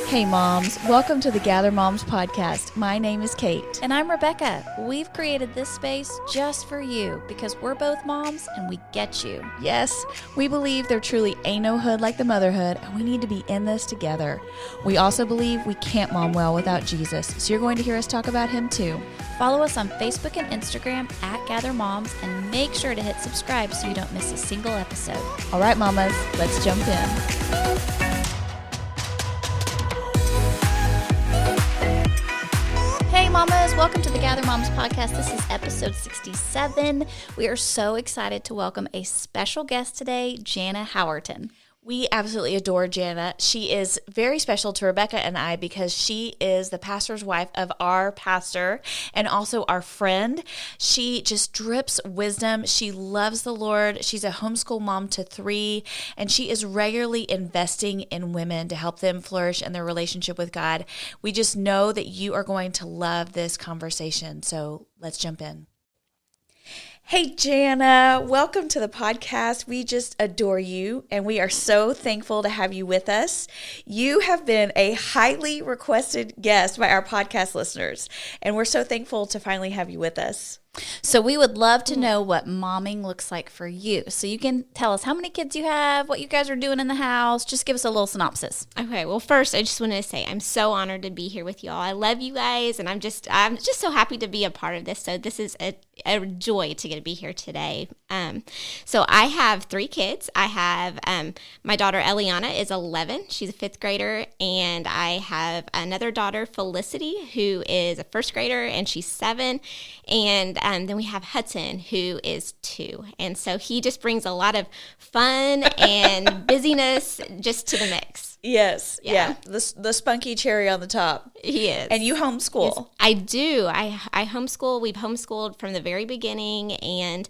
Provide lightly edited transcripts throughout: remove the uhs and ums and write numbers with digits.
Hey moms, welcome to the Gather Moms podcast. My name is Kate. And I'm Rebecca. We've created this space just for you because we're both moms and we get you. Yes, we believe there truly ain't no hood like the motherhood, and we need to be in this together. We also believe we can't mom well without Jesus, so you're going to hear us talk about him too. Follow us on Facebook and Instagram at Gather Moms and make sure to hit subscribe so you don't miss a single episode. All right, mamas, let's jump in. Hey mamas, welcome to the Gather Moms podcast. This is episode 67. We are so excited to welcome a special guest today, Jana Howerton. We absolutely adore Jana. She is very special to Rebecca and I because she is the pastor's wife of our pastor and also our friend. She just drips wisdom. She loves the Lord. She's a homeschool mom to 3, and she is regularly investing in women to help them flourish in their relationship with God. We just know that you are going to love this conversation. So let's jump in. Hey, Jana, welcome to the podcast. We just adore you, and we are so thankful to have you with us. You have been a highly requested guest by our podcast listeners, and we're so thankful to finally have you with us. So we would love to know what momming looks like for you. So you can tell us how many kids you have, what you guys are doing in the house. Just give us a little synopsis. Okay, well, first, I just wanted to say I'm so honored to be here with y'all. I love you guys, and I'm just so happy to be a part of this. So this is a joy to get to be here today. So I have 3 kids. I have my daughter Eliana is 11. She's a 5th grader, and I have another daughter, Felicity, who is a 1st grader, and she's 7. And then we have Hudson, who is 2. And so he just brings a lot of fun and busyness just to the mix. Yes. Yeah. The spunky cherry on the top. He is. And you homeschool. Yes, I do. I homeschool. We've homeschooled from the very beginning. And,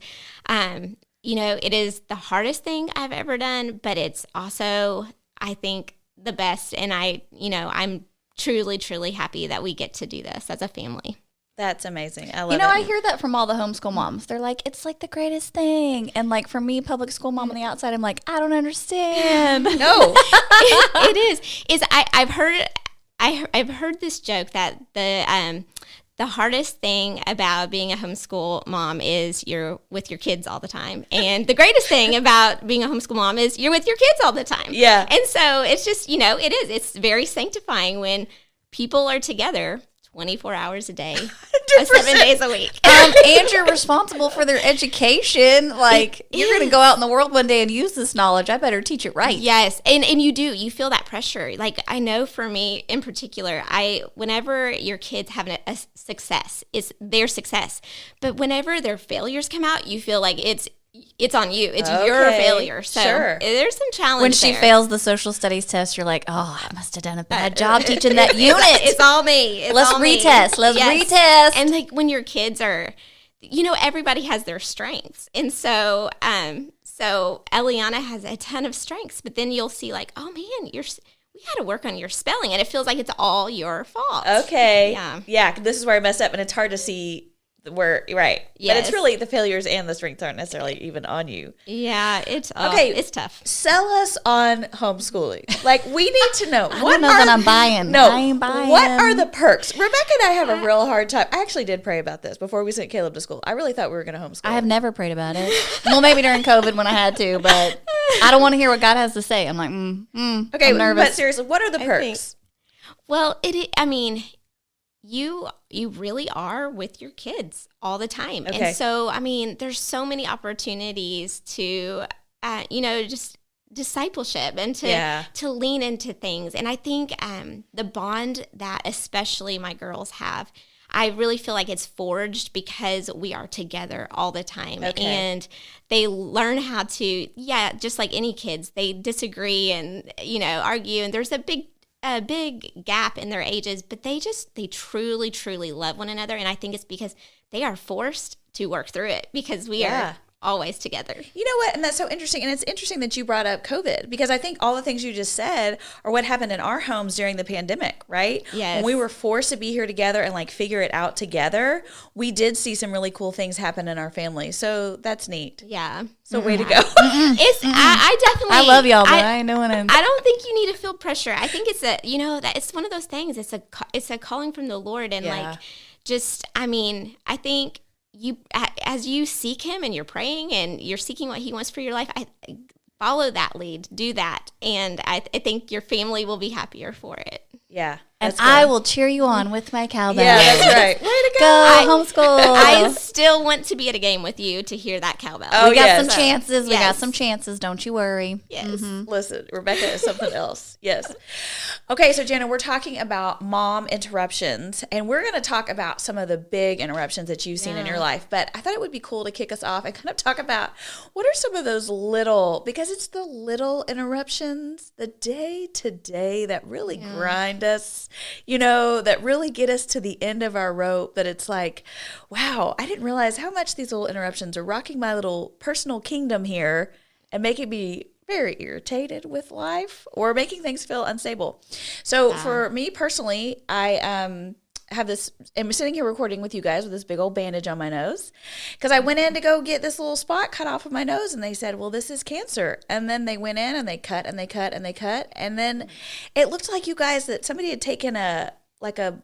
it is the hardest thing I've ever done, but it's also, I think, the best. And I'm truly, truly happy that we get to do this as a family. That's amazing. I love it. I hear that from all the homeschool moms. They're like, it's like the greatest thing. And like for me, public school mom on the outside, I'm like, I don't understand. No. it is. I've heard this joke that the hardest thing about being a homeschool mom is you're with your kids all the time. And the greatest thing about being a homeschool mom is you're with your kids all the time. Yeah. And so it's just, it is. It's very sanctifying when people are together 24 hours a day, 7 days a week. And you're responsible for their education. Like, you're going to go out in the world one day and use this knowledge. I better teach it right. Yes. And you do. You feel that pressure. Like, I know for me in particular, whenever your kids have a success, it's their success. But whenever their failures come out, you feel like it's on you. It's your failure. So there's some challenge when she there. fails the social studies test, you're like, oh, I must have done a bad job teaching that unit. It's all me. Let's retest. Let's retest. And like when your kids are, everybody has their strengths. And so Eliana has a ton of strengths, but then you'll see like, oh man, we got to work on your spelling. And it feels like it's all your fault. Okay. Yeah. Yeah. This is where I messed up, and it's hard to see right. Yes. But it's really the failures and the strengths aren't necessarily even on you. Yeah, it's tough. Sell us on homeschooling. Like, we need to know. I don't know that I'm buying. No, I ain't buying. What are the perks? Rebecca and I have a real hard time. I actually did pray about this before we sent Caleb to school. I really thought we were going to homeschool. I have never prayed about it. Well, maybe during COVID when I had to, but I don't want to hear what God has to say. I'm like, okay, I'm nervous. But seriously, what are the perks? Well, you really are with your kids all the time. Okay. And so, there's so many opportunities to, just discipleship and to lean into things. And I think the bond that especially my girls have, I really feel like it's forged because we are together all the time. Okay. And they learn how to, just like any kids, they disagree and, argue. And there's a big gap in their ages, but they truly, truly love one another. And I think it's because they are forced to work through it because we are always together. You know what? And that's so interesting. And it's interesting that you brought up COVID, because I think all the things you just said are what happened in our homes during the pandemic, right? Yes. When we were forced to be here together and like figure it out together, we did see some really cool things happen in our family. So that's neat. Yeah. So way to go. I definitely. I love y'all, but I ain't doing it. I don't think you need to feel pressure. I think it's that it's one of those things. It's a calling from the Lord, and like, just, I mean, I think as you seek Him and you're praying and you're seeking what He wants for your life, follow that lead, do that, and I think your family will be happier for it. Yeah. And I will cheer you on with my cowbell. Yeah, that's right. Way to go. Homeschool. I still want to be at a game with you to hear that cowbell. We got some chances. We got some chances. Don't you worry. Yes. Mm-hmm. Listen, Rebecca is something else. Yes. Okay, so Jana, we're talking about mom interruptions, and we're going to talk about some of the big interruptions that you've seen in your life. But I thought it would be cool to kick us off and kind of talk about what are some of those little, because it's the little interruptions, the day to day that really grind us, that really get us to the end of our rope, that it's like, wow, I didn't realize how much these little interruptions are rocking my little personal kingdom here and making me very irritated with life or making things feel unstable. So for me personally, I I'm sitting here recording with you guys with this big old bandage on my nose because I went in to go get this little spot cut off of my nose, and they said, well, this is cancer. And then they went in and they cut and they cut and they cut. And then it looked like, you guys, that somebody had taken an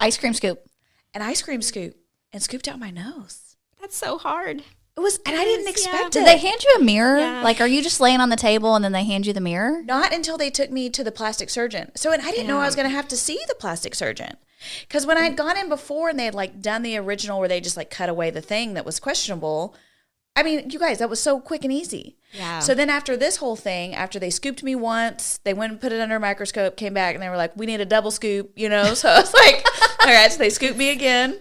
ice cream scoop and scooped out my nose. That's so hard. It was, and I didn't expect it. Did they hand you a mirror? Yeah. Like, are you just laying on the table and then they hand you the mirror? Not until they took me to the plastic surgeon. So, and I didn't know I was going to have to see the plastic surgeon. Because when I had gone in before and they had like done the original where they just like cut away the thing that was questionable, I mean, you guys, that was so quick and easy. Yeah. So then after this whole thing, after they scooped me once, they went and put it under a microscope, came back, and they were like, we need a double scoop, So I was like, all right, so they scooped me again.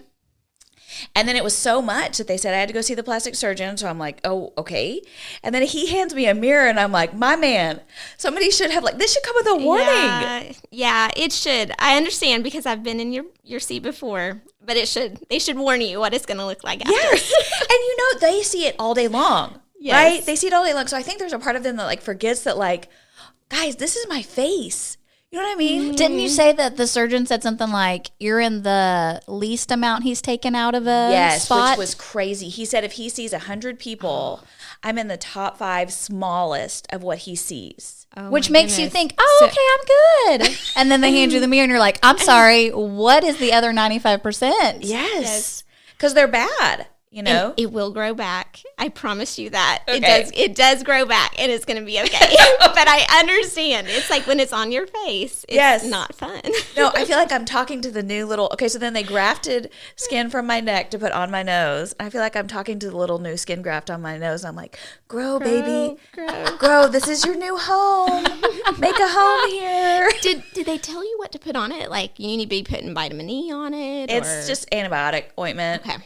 And then it was so much that they said I had to go see the plastic surgeon. So I'm like, oh, okay. And then he hands me a mirror, and I'm like, my man, somebody should have this should come with a warning. Yeah, it should. I understand because I've been in your seat before, but they should warn you what it's going to look like after. Yes. And they see it all day long, right? They see it all day long. So I think there's a part of them that forgets that guys, this is my face. You know what I mean? Mm-hmm. Didn't you say that the surgeon said something like, you're in the least amount he's taken out of a spot? Which was crazy. He said if he sees 100 people, I'm in the top 5 smallest of what he sees. Oh, which makes you think, okay, I'm good. And then they hand you the mirror and you're like, I'm sorry, what is the other 95%? Yes. Because they're bad. And it will grow back. I promise you that. Okay. It does grow back, and it's going to be okay. But I understand. It's like when it's on your face, it's not fun. No, I feel like I'm talking to the new little, okay, so then they grafted skin from my neck to put on my nose. I feel like I'm talking to the little new skin graft on my nose. I'm like, grow baby. Grow. This is your new home. Make a home here. Did they tell you what to put on it? Like, you need to be putting vitamin E on it? It's just antibiotic ointment. Okay.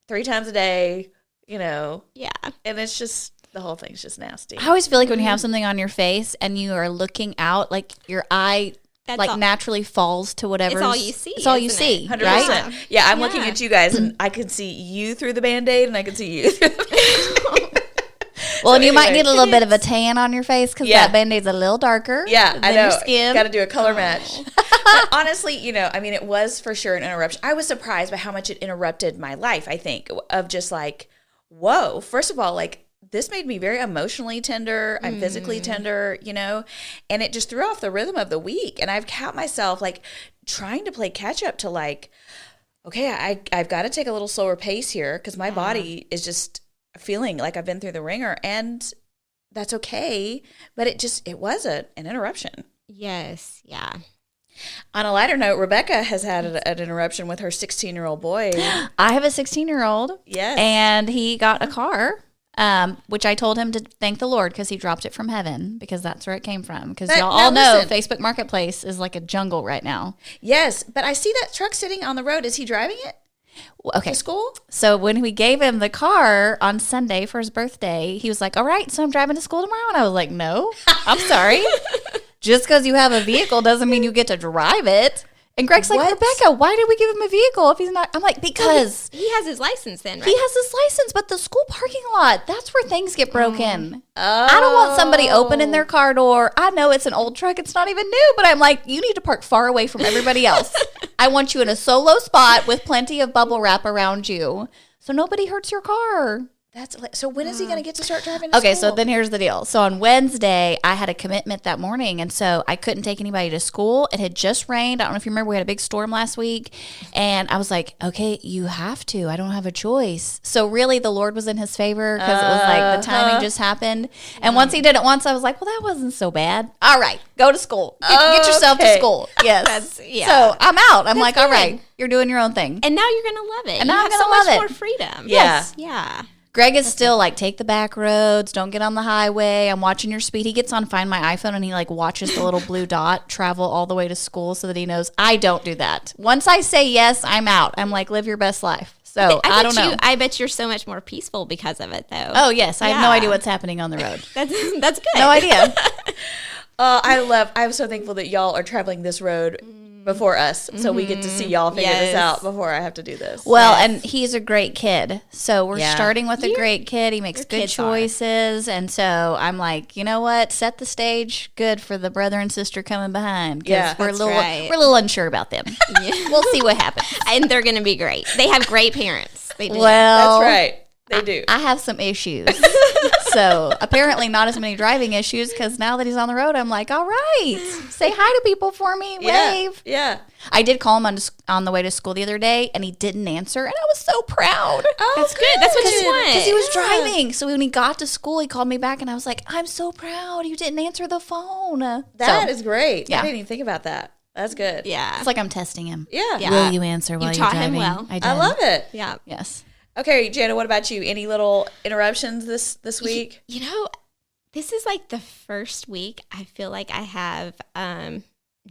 3 times a day, Yeah. And it's just, the whole thing's just nasty. I always feel like when you have something on your face and you are looking out, your eye naturally falls to whatever. It's all you see. It's all you see, 100%. right? Yeah, I'm looking at you guys, and I can see you through the Band-Aid, and I can see you through the Band-Aid. Well, and you might need a little bit of a tan on your face because that Band-Aid's a little darker than your skin. Got to do a color match. But honestly, it was for sure an interruption. I was surprised by how much it interrupted my life, I think, of just whoa. First of all, this made me very emotionally tender. I'm physically tender, and it just threw off the rhythm of the week. And I've caught myself trying to play catch up to okay, I've got to take a little slower pace here because my body is just feeling like I've been through the ringer, and that's okay. But it was an interruption. Yes. Yeah. On a lighter note, Rebecca has had an interruption with her 16-year-old boy. I have a 16-year-old. Yes. And he got a car, which I told him to thank the Lord because he dropped it from heaven because that's where it came from. Because y'all all know Facebook Marketplace is like a jungle right now. Yes, but I see that truck sitting on the road. Is he driving it? Okay. To school? So when we gave him the car on Sunday for his birthday, he was like, all right, so I'm driving to school tomorrow? And I was like, no, I'm sorry. Just because you have a vehicle doesn't mean you get to drive it. And Greg's like, What? Rebecca, why did we give him a vehicle if he's not? I'm like, because He has his license then, right? he has his license, but the school parking lot, that's where things get broken. Oh. I don't want somebody opening their car door. I know it's an old truck. It's not even new, but I'm like, you need to park far away from everybody else. I want you in a solo spot with plenty of bubble wrap around you so nobody hurts your car. So when is he going to get to start driving to Okay, school? so then here's the deal. So on Wednesday, I had a commitment that morning, and so I couldn't take anybody to school. It had just rained. I don't know if you remember, we had a big storm last week, and I was like, okay, you have to. I don't have a choice. So really, the Lord was in his favor because it was like the timing just happened. And once he did it once, I was like, well, that wasn't so bad. All right, go to school. Get yourself to Okay. school. Yes. Yeah. So I'm out. I'm like, all good. right, you're doing your own thing. And now you're going to love it. And you now have I'm so gonna love much it. more freedom. Yeah. Yes. Yeah. Greg is still like, take the back roads, don't get on the highway. I'm watching your speed. He gets on Find My iPhone and he like watches the little blue dot travel all the way to school so that he knows I don't do that. Once I say yes, I'm out. I'm like, live your best life. So I don't know. I bet you're so much more peaceful because of it, though. Oh, yes. I have no Yeah. idea what's happening on the road. That's good. No idea. I'm so thankful that y'all are traveling this road before us, so we get to see y'all figure this Yes. out before I have to do this. Well, and he's a great kid. So we're Yeah. starting with a great kid. He makes your good kids are. choices. And so I'm like, you know what? Set the stage good for the brother and sister coming behind. 'Cause Yeah, we're that's a little right. we're a little unsure about them. We'll see what happens. And they're going to be great. They have great parents. They do. Well, That's right. They do. I have some issues. So apparently not as many driving issues because now that he's on the road, I'm like, all right, say hi to people for me, wave. Yeah. I did call him on the way to school the other day, and he didn't answer, and I was so proud. Oh, That's good. That's what you want. Because he was driving. So when he got to school, he called me back, and I was like, I'm so proud you didn't answer the phone. That So, is great. Yeah. I didn't even think about that. That's good. Yeah. it's like I'm testing him. Yeah. Yeah. Will you answer while you're taught him driving? well. I did. I love it. Yeah. Yes. Okay, Jana, what about you? Any little interruptions this week? You know, this is like the first week I feel like I have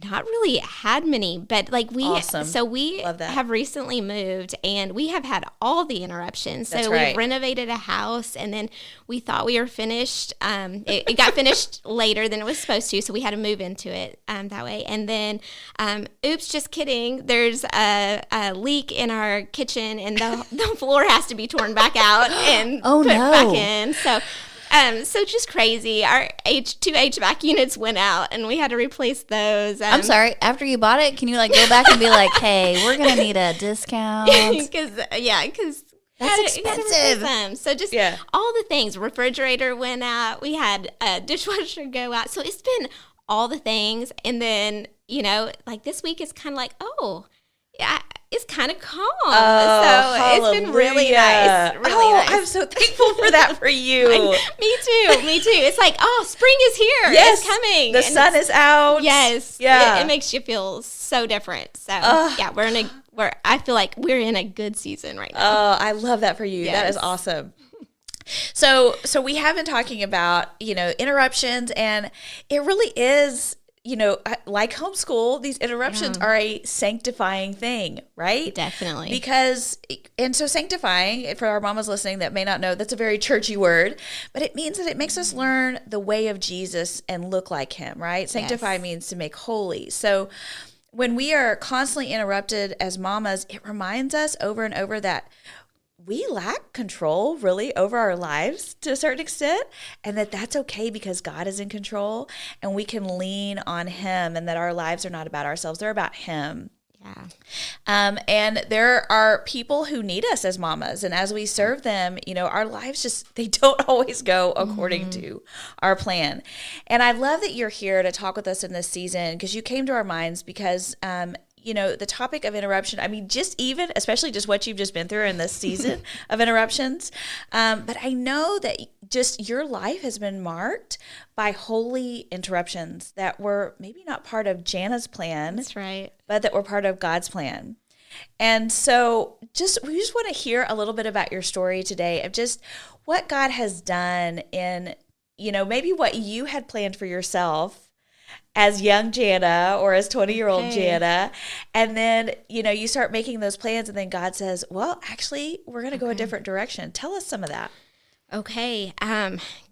not really had many, but like Awesome. so we Love that. have recently moved and we have had all the interruptions. That's So right. we renovated a house and then we thought we were finished. It got finished later than it was supposed to, so we had to move into it that way. And then, oops, just kidding. There's a leak in our kitchen and the floor has to be torn back out and Oh, put no. back in. So just crazy. Our two HVAC units went out, and we had to replace those. I'm sorry. After you bought it, can you like go back and be like, hey, we're going to need a discount? Because That's expensive. So just Yeah. all the things. Refrigerator went out. We had a dishwasher go out. So it's been all the things, and then like this week is kind of like, oh, yeah, it's kind of calm. Oh, so it's been really hallelujah. nice. Really nice. I'm so thankful for that for you. Me too. It's like, oh, spring is here. Yes, It's coming. The And sun is out. Yes. Yeah. It makes you feel so different. So yeah, I feel like we're in a good season right now. Oh, I love that for you. That is Yes. awesome. So we have been talking about, interruptions, and it really is, like homeschool, these interruptions are a sanctifying thing, right? Definitely. And so sanctifying, for our mamas listening that may not know, that's a very churchy word, but it means that it makes us learn the way of Jesus and look like him, right? Sanctify means to make holy. So when we are constantly interrupted as mamas, it reminds us over and over that we lack control really over our lives to a certain extent, and that's okay because God is in control and we can lean on him, and that our lives are not about ourselves, they're about him. Yeah. And there are people who need us as mamas, and as we serve them, our lives they don't always go according to our plan. And I love that you're here to talk with us in this season, because you came to our minds because the topic of interruption, especially just what you've just been through in this season of interruptions. But I know that just your life has been marked by holy interruptions that were maybe not part of Jana's plan, That's right. but that were part of God's plan. And so we just want to hear a little bit about your story today of just what God has done in, maybe what you had planned for yourself as young Jana or as 20-year-old Jana. And then, you start making those plans, and then God says, well, actually, we're going to go a different direction. Tell us some of that. Okay.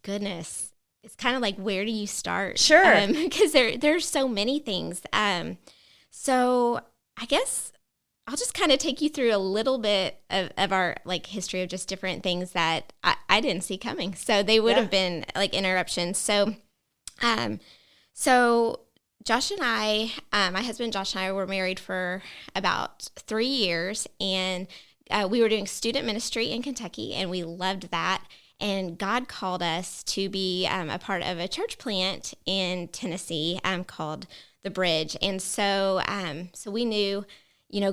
Goodness. It's kind of like, where do you start? Sure. Because there's so many things. So I guess I'll just kind of take you through a little bit of our like history of just different things that I didn't see coming. So they would have been like interruptions. So, so Josh and I, my husband Josh and I were married for about 3 years, and we were doing student ministry in Kentucky, and we loved that. And God called us to be a part of a church plant in Tennessee called The Bridge. And so so we knew,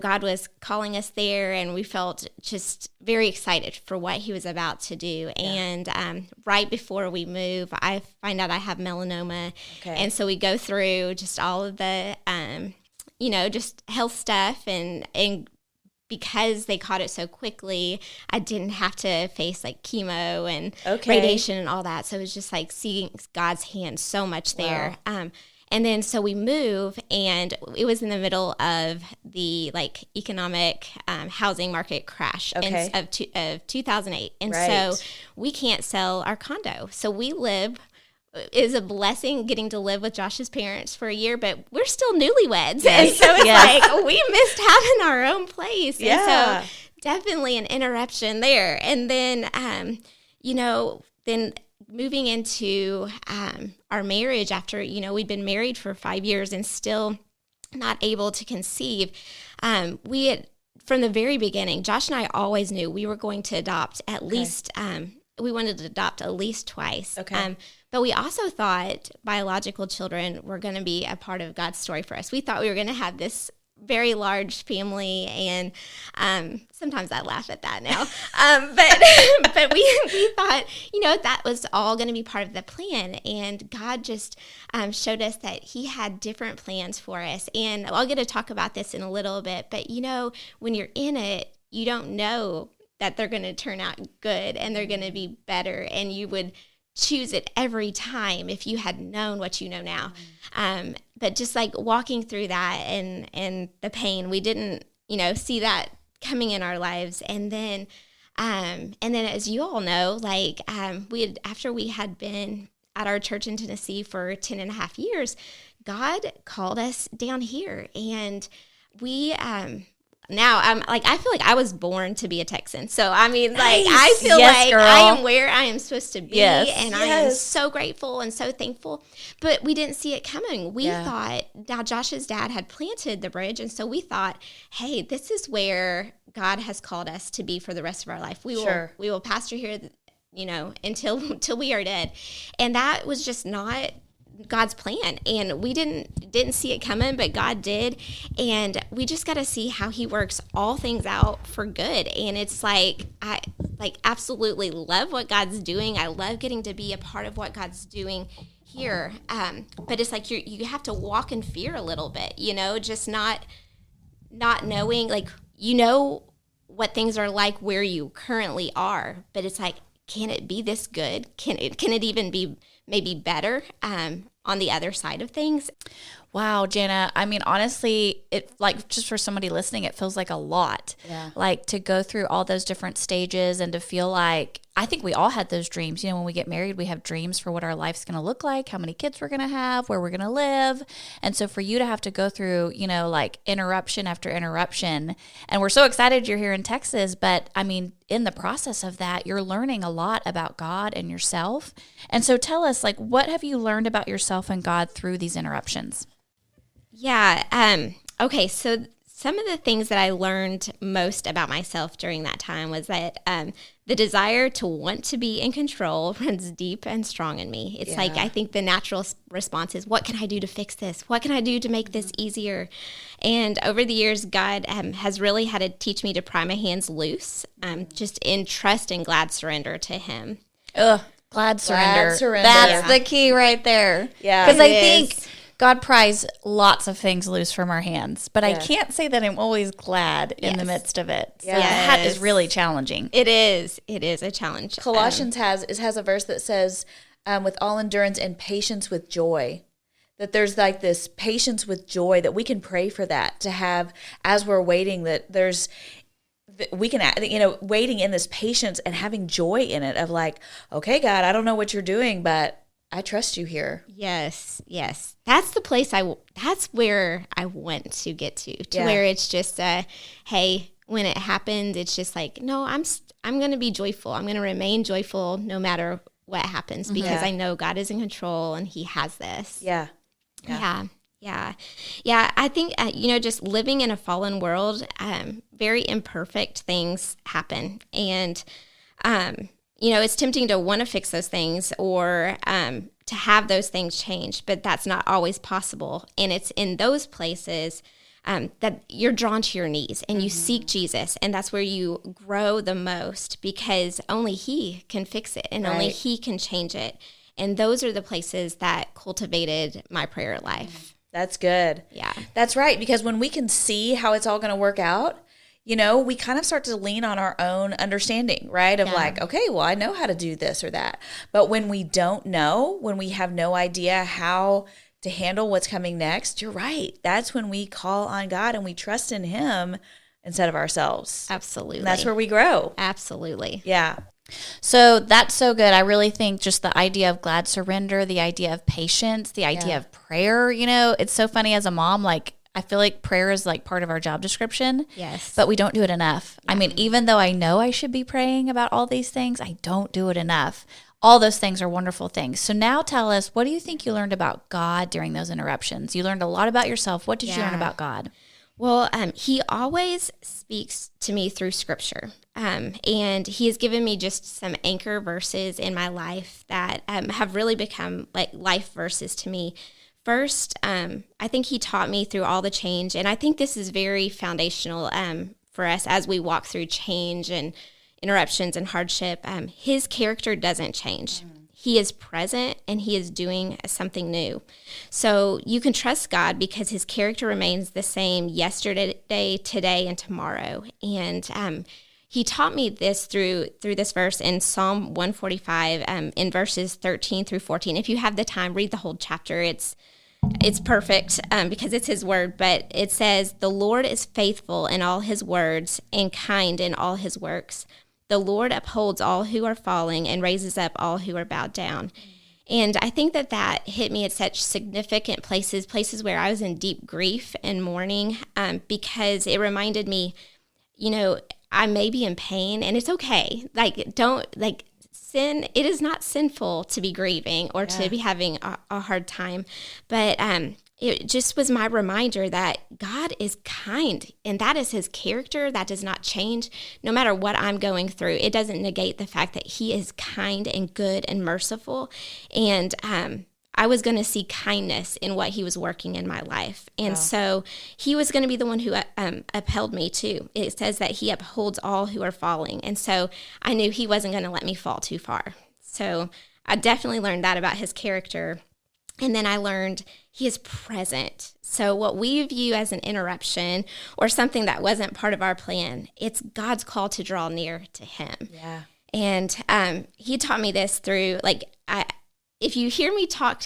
God was calling us there, and we felt just very excited for what he was about to do. Yeah. And right before we move, I find out I have melanoma. Okay. And so we go through just all of the, just health stuff, and because they caught it so quickly, I didn't have to face like chemo and radiation and all that. So it was just like seeing God's hand so much there. Wow. And then so we move, and it was in the middle of the like economic housing market crash of 2008. And so we can't sell our condo. So we live. It was a blessing getting to live with Josh's parents for a year, but we're still newlyweds. Yes. And so it's like we missed having our own place. Yeah. And so definitely an interruption there. And then, then moving into our marriage after, we'd been married for 5 years and still not able to conceive. We had, from the very beginning, Josh and I always knew we were going to adopt at least, we wanted to adopt at least twice. Okay. But we also thought biological children were going to be a part of God's story for us. We thought we were going to have this very large family, and sometimes I laugh at that now. But we thought, that was all going to be part of the plan. And God just showed us that he had different plans for us. And I'll get to talk about this in a little bit. But, when you're in it, you don't know that they're going to turn out good and they're going to be better. And you would choose it every time if you had known what you know now. But just like walking through that and the pain, we didn't, see that coming in our lives. And then as you all know, like after we had been at our church in Tennessee for 10 and a half years, God called us down here, and we, now I'm like, I feel like I was born to be a Texan. So, I mean, like, I feel like girl. I am where I am supposed to be. And I am so grateful and so thankful. But we didn't see it coming. We thought, now Josh's dad had planted the bridge. And so we thought, hey, this is where God has called us to be for the rest of our life. We will pastor here, until we are dead. And that was just not God's plan, and we didn't see it coming, but God did. And we just got to see how he works all things out for good. And it's like, I absolutely love what God's doing. I love getting to be a part of what God's doing here. But it's like you have to walk in fear a little bit, just not knowing, like, what things are like where you currently are, but it's like, can it be this good? Can it even be maybe better on the other side of things? Wow, Jana. I mean, honestly, it like just for somebody listening, it feels like a lot. Yeah. Like to go through all those different stages and to feel like, I think we all had those dreams. When we get married, we have dreams for what our life's going to look like, how many kids we're going to have, where we're going to live. And so for you to have to go through, like interruption after interruption, and we're so excited you're here in Texas, but I mean, in the process of that, you're learning a lot about God and yourself. And so tell us, like, what have you learned about yourself and God through these interruptions? Yeah. Okay. So some of the things that I learned most about myself during that time was that the desire to want to be in control runs deep and strong in me. It's like, I think the natural response is, what can I do to fix this? What can I do to make this easier? And over the years, God has really had to teach me to pry my hands loose, just in trust and glad surrender to him. Glad surrender. That's the key right there. Yeah. Because I think God pries lots of things loose from our hands, but I can't say that I'm always glad in the midst of it. So that is really challenging. It is. It is a challenge. Colossians has a verse that says, with all endurance and patience with joy, that there's like this patience with joy that we can pray for that to have as we're waiting, that we can, waiting in this patience and having joy in it of like, okay, God, I don't know what you're doing, but I trust you here. Yes. That's the place that's where I want to get to where it's just, hey, when it happens, it's just like, no, I'm going to be joyful. I'm going to remain joyful no matter what happens because I know God is in control and he has this. Yeah. I think, just living in a fallen world, very imperfect things happen. And, it's tempting to want to fix those things or to have those things change, but that's not always possible. And it's in those places that you're drawn to your knees and you seek Jesus. And that's where you grow the most because only he can fix it and only he can change it. And those are the places that cultivated my prayer life. That's good. Yeah. That's right. Because when we can see how it's all going to work out, we kind of start to lean on our own understanding, right? Of like, okay, well, I know how to do this or that. But when we don't know, when we have no idea how to handle what's coming next, you're right. That's when we call on God and we trust in him instead of ourselves. Absolutely. And that's where we grow. Absolutely. Yeah. So that's so good. I really think just the idea of glad surrender, the idea of patience, the idea of prayer, it's so funny as a mom, like I feel like prayer is like part of our job description. Yes. But we don't do it enough. I mean, even though I know I should be praying about all these things, I don't do it enough. All those things are wonderful things. So now tell us, what do you think you learned about God during those interruptions? You learned a lot about yourself. What did you learn about God? Well, he always speaks to me through scripture. And he has given me just some anchor verses in my life that have really become like life verses to me. First, I think he taught me through all the change. And I think this is very foundational for us as we walk through change and interruptions and hardship. His character doesn't change. He is present and he is doing something new. So you can trust God because his character remains the same yesterday, today, and tomorrow. And he taught me this through this verse in Psalm 145 in verses 13 through 14. If you have the time, read the whole chapter. It's perfect because it's his word, but it says, "The Lord is faithful in all his words and kind in all his works. The Lord upholds all who are falling and raises up all who are bowed down." And I think that hit me at such significant places where I was in deep grief and mourning because it reminded me, I may be in pain and it's okay. Sin, it is not sinful to be grieving or to be having a hard time. But it just was my reminder that God is kind and that is his character. That does not change no matter what I'm going through. It doesn't negate the fact that he is kind and good and merciful. And I was going to see kindness in what he was working in my life. And so he was going to be the one who upheld me too. It says that he upholds all who are falling. And so I knew he wasn't going to let me fall too far. So I definitely learned that about his character. And then I learned he is present. So what we view as an interruption or something that wasn't part of our plan, it's God's call to draw near to him. Yeah. And he taught me this through, if you hear me talk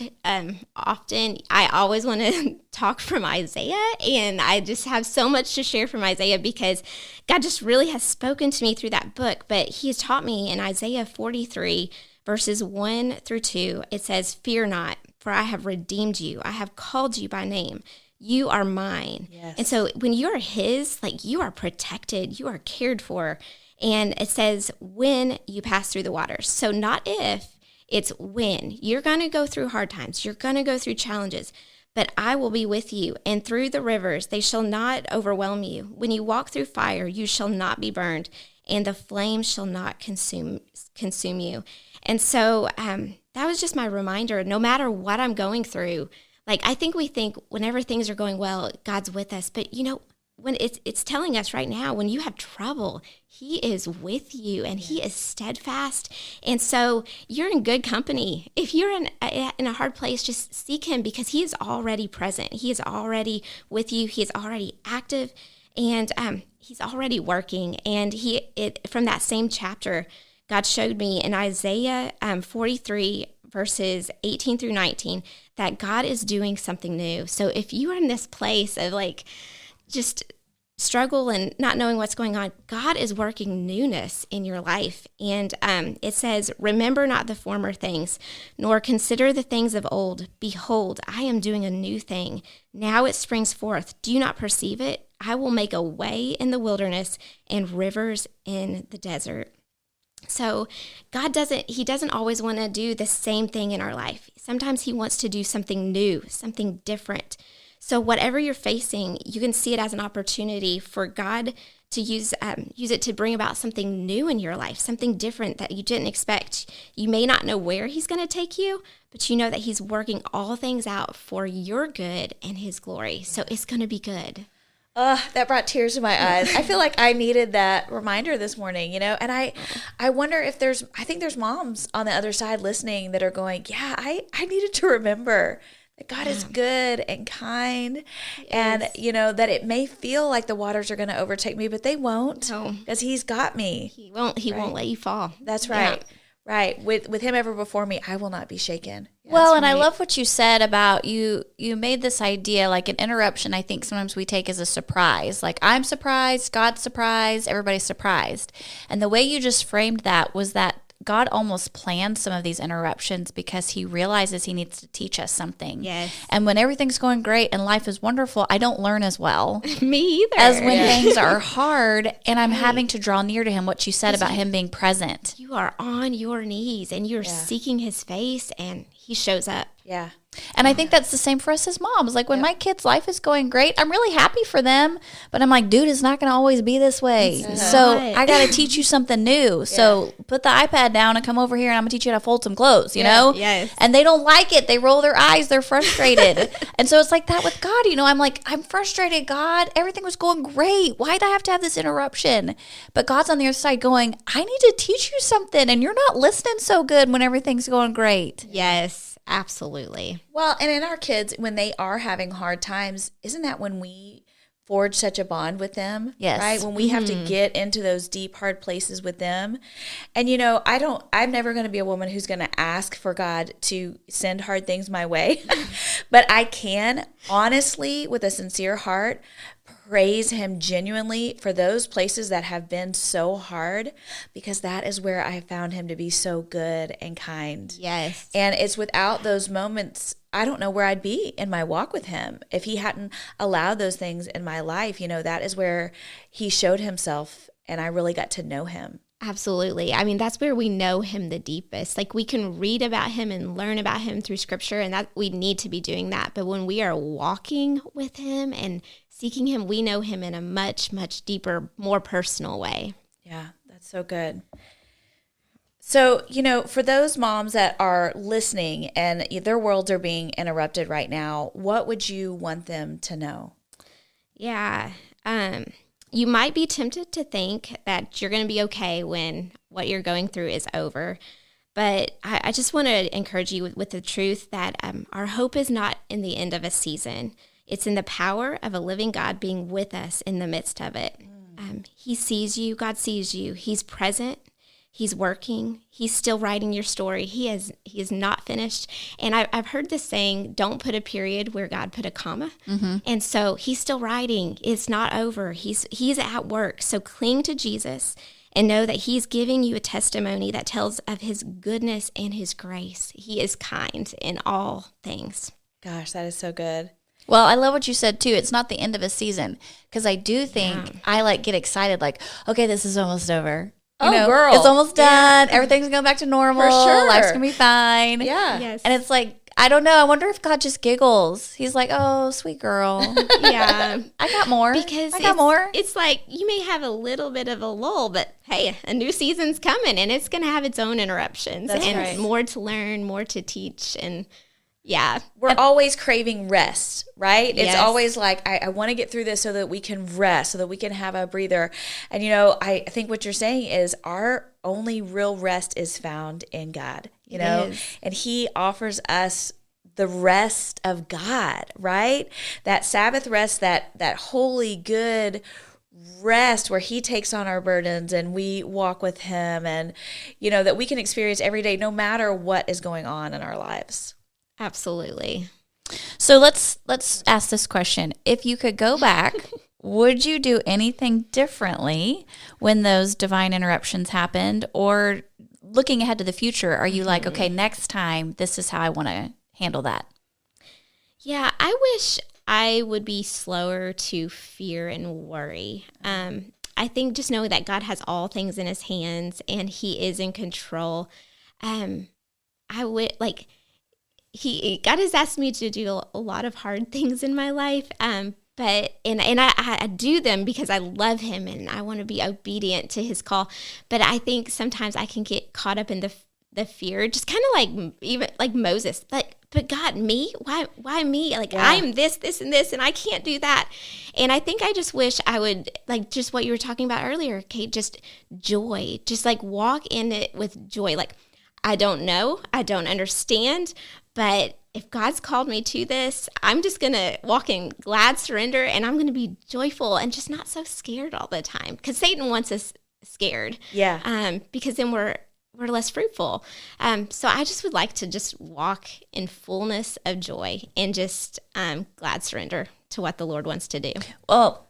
often, I always want to talk from Isaiah, and I just have so much to share from Isaiah because God just really has spoken to me through that book. But he has taught me in Isaiah 43, verses 1 through 2, it says, "Fear not, for I have redeemed you. I have called you by name. You are mine." Yes. And so when you are his, you are protected, you are cared for. And it says, when you pass through the waters. So not if. It's when. You're going to go through hard times. You're going to go through challenges, but I will be with you. And through the rivers, they shall not overwhelm you. When you walk through fire, you shall not be burned, and the flames shall not consume you. And so that was just my reminder, no matter what I'm going through. I think we think whenever things are going well, God's with us. But, when it's telling us right now, when you have trouble, he is with you and he is steadfast. And so you're in good company. If you're in a hard place, just seek him because he is already present. He is already with you. He is already active and he's already working. And from that same chapter, God showed me in Isaiah 43, verses 18 through 19, that God is doing something new. So if you are in this place of just struggle and not knowing what's going on, God is working newness in your life. And it says, remember not the former things, nor consider the things of old. Behold, I am doing a new thing. Now it springs forth. Do you not perceive it? I will make a way in the wilderness and rivers in the desert. So God doesn't always want to do the same thing in our life. Sometimes he wants to do something new, something different. So whatever you're facing, you can see it as an opportunity for God to use it to bring about something new in your life, something different that you didn't expect. You may not know where he's going to take you, but you know that he's working all things out for your good and his glory. So it's going to be good. That brought tears to my eyes. I feel like I needed that reminder this morning, and I wonder if I think there's moms on the other side listening that are going, yeah, I needed to remember that God is good and kind, and, that it may feel like the waters are going to overtake me, but they won't, because he's got me. He won't let you fall. That's right. Yeah. Right. With him ever before me, I will not be shaken. Yeah, well, and right. I love what you said about you made this idea, like an interruption, I think sometimes we take as a surprise. Like, I'm surprised, God's surprised, everybody's surprised. And the way you just framed that was that God almost planned some of these interruptions because he realizes he needs to teach us something. Yes. And when everything's going great and life is wonderful, I don't learn as well. Me either. As when things are hard and I'm having to draw near to him, what you said about him being present. You are on your knees and you're seeking his face and he shows up. Yeah. And I think that's the same for us as moms. Like when my kids' life is going great, I'm really happy for them, but I'm like, dude, it's not going to always be this way. So I got to teach you something new. So put the iPad down and come over here and I'm going to teach you how to fold some clothes, you know? Yes. And they don't like it. They roll their eyes. They're frustrated. And so it's like that with God, I'm like, I'm frustrated, God. Everything was going great. Why'd I have to have this interruption? But God's on the other side going, I need to teach you something and you're not listening so good when everything's going great. Yes. Absolutely. Well, and in our kids, when they are having hard times, isn't that when we forge such a bond with them? Yes. Right? When we have to get into those deep, hard places with them. And, I'm never going to be a woman who's going to ask for God to send hard things my way. But I can, honestly, with a sincere heart, praise him genuinely for those places that have been so hard, because that is where I have found him to be so good and kind. Yes. And it's without those moments, I don't know where I'd be in my walk with him if he hadn't allowed those things in my life. That is where he showed himself and I really got to know him. Absolutely. I mean, that's where we know him the deepest. Like, we can read about him and learn about him through scripture, and that we need to be doing that. But when we are walking with him and seeking him, we know him in a much, much deeper, more personal way. Yeah, that's so good. So, for those moms that are listening and their worlds are being interrupted right now, what would you want them to know? Yeah. You might be tempted to think that you're going to be okay when what you're going through is over. But I just want to encourage you with the truth that our hope is not in the end of a season. It's in the power of a living God being with us in the midst of it. He sees you. God sees you. He's present. He's working. He's still writing your story. He is not finished. And I've heard this saying, don't put a period where God put a comma. Mm-hmm. And so he's still writing. It's not over. He's at work. So cling to Jesus and know that he's giving you a testimony that tells of his goodness and his grace. He is kind in all things. Gosh, that is so good. Well, I love what you said, too. It's not the end of a season, because I do think I get excited, like, okay, this is almost over. Girl. It's almost done. Yeah. Everything's going back to normal. For sure. Life's going to be fine. Yeah. Yes. And it's like, I don't know. I wonder if God just giggles. He's like, oh, sweet girl. Yeah. I got more. Because I got more. It's like you may have a little bit of a lull, but hey, a new season's coming and it's going to have its own interruptions. That's and right. More to learn, more to teach. And yeah. We're always craving rest, right? Yes. It's always like, I want to get through this so that we can rest, so that we can have a breather. And, I think what you're saying is our only real rest is found in God, and he offers us the rest of God, right? That Sabbath rest, that holy, good rest where he takes on our burdens and we walk with him, and, that we can experience every day, no matter what is going on in our lives. Absolutely. So let's ask this question. If you could go back would you do anything differently when those divine interruptions happened? Or looking ahead to the future, are you like, okay, next time, this is how I want to handle that? Yeah, I wish I would be slower to fear and worry. I think just knowing that God has all things in his hands and he is in control. I would like, God has asked me to do a lot of hard things in my life. But I do them because I love him and I want to be obedient to his call. But I think sometimes I can get caught up in the fear, just kind of like even like Moses, like, but God, me? Why me? Like, yeah. I'm this, and this, and I can't do that. And I think I just wish I would, like, just what you were talking about earlier, Kate, just joy, just like walk in it with joy. Like, I don't know, I don't understand, but if God's called me to this, I'm just going to walk in glad surrender, and I'm going to be joyful and just not so scared all the time, because Satan wants us scared. Yeah. Because then we're less fruitful. So I just would like to just walk in fullness of joy and just glad surrender to what the Lord wants to do. Well,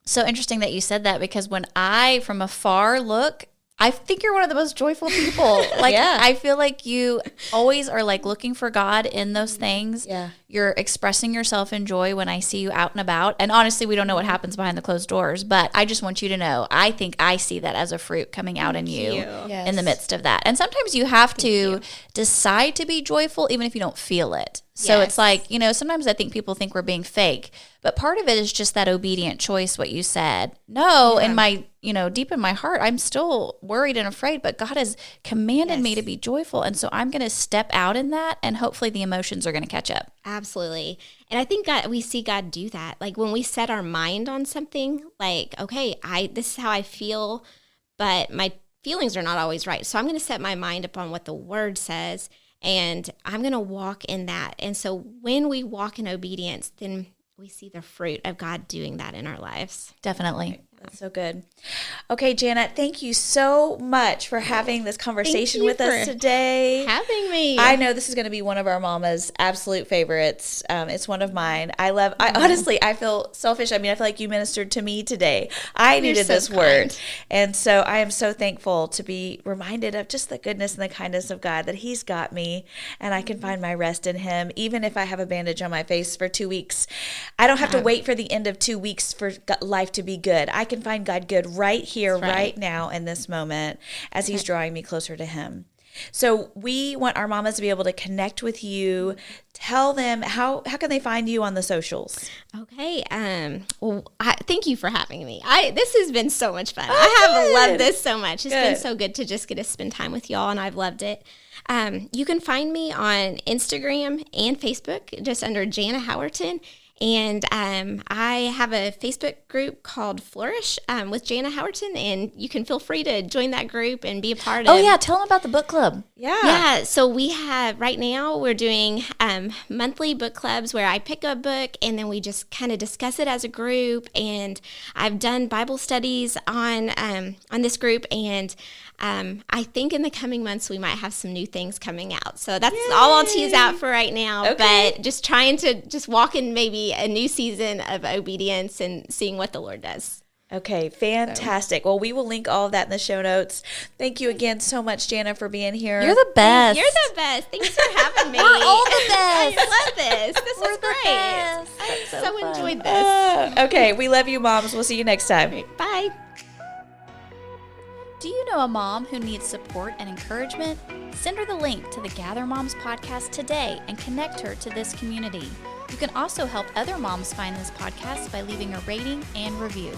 so interesting that you said that, because when I, from afar, look, I think you're one of the most joyful people. Like, yeah. I feel like you always are like looking for God in those things. Yeah. You're expressing yourself in joy when I see you out and about. And honestly, we don't know what happens behind the closed doors, but I just want you to know, I think I see that as a fruit coming out in you Yes. in the midst of that. And sometimes you have to decide to be joyful, even if you don't feel it. So it's like, you know, sometimes I think people think we're being fake, but part of it is just that obedient choice, what you said. No, in my, you know, deep in my heart, I'm still worried and afraid, but God has commanded me to be joyful. And so I'm going to step out in that, and hopefully the emotions are going to catch up. Absolutely. And I think we see God do that. Like when we set our mind on something, like, okay, this is how I feel, but my feelings are not always right. So I'm going to set my mind upon what the word says, and I'm going to walk in that. And so when we walk in obedience, then we see the fruit of God doing that in our lives. Definitely. That's so good. Okay, Jana, thank you so much for having this conversation with us today. Having me. I know this is going to be one of our mama's absolute favorites. It's one of mine. Honestly, I feel selfish. I mean, I feel like you ministered to me today. I needed this word. And so I am so thankful to be reminded of just the goodness and the kindness of God, that he's got me and I can find my rest in him. Even if I have a bandage on my face for 2 weeks, I don't have to wait for the end of 2 weeks for life to be good. I can find God good right here, right now in this moment, as he's drawing me closer to him. So we want our mamas to be able to connect with you. Tell them, how can they find you on the socials? Okay. Well, thank you for having me. This has been so much fun. I have loved this so much. It's been so good to just get to spend time with y'all, and I've loved it. You can find me on Instagram and Facebook, just under Jana Howerton. And I have a Facebook group called Flourish with Jana Howerton, and you can feel free to join that group and be a part of. Oh, yeah. Tell them about the book club. Yeah. So we have, right now, we're doing monthly book clubs where I pick a book and then we just kind of discuss it as a group. And I've done Bible studies on this group, and I think in the coming months we might have some new things coming out. So that's all I'll tease out for right now. Okay. But just trying to just walk in maybe a new season of obedience and seeing what the Lord does. Okay, fantastic. Well, we will link all of that in the show notes. Thank you again so much, Jana, for being here. You're the best. You're the best. Thanks for having me. We're all the best. I love this. This was great. Best. I so enjoyed this. Okay, we love you, moms. We'll see you next time. Bye. Do you know a mom who needs support and encouragement? Send her the link to the Gather Moms podcast today and connect her to this community. You can also help other moms find this podcast by leaving a rating and review.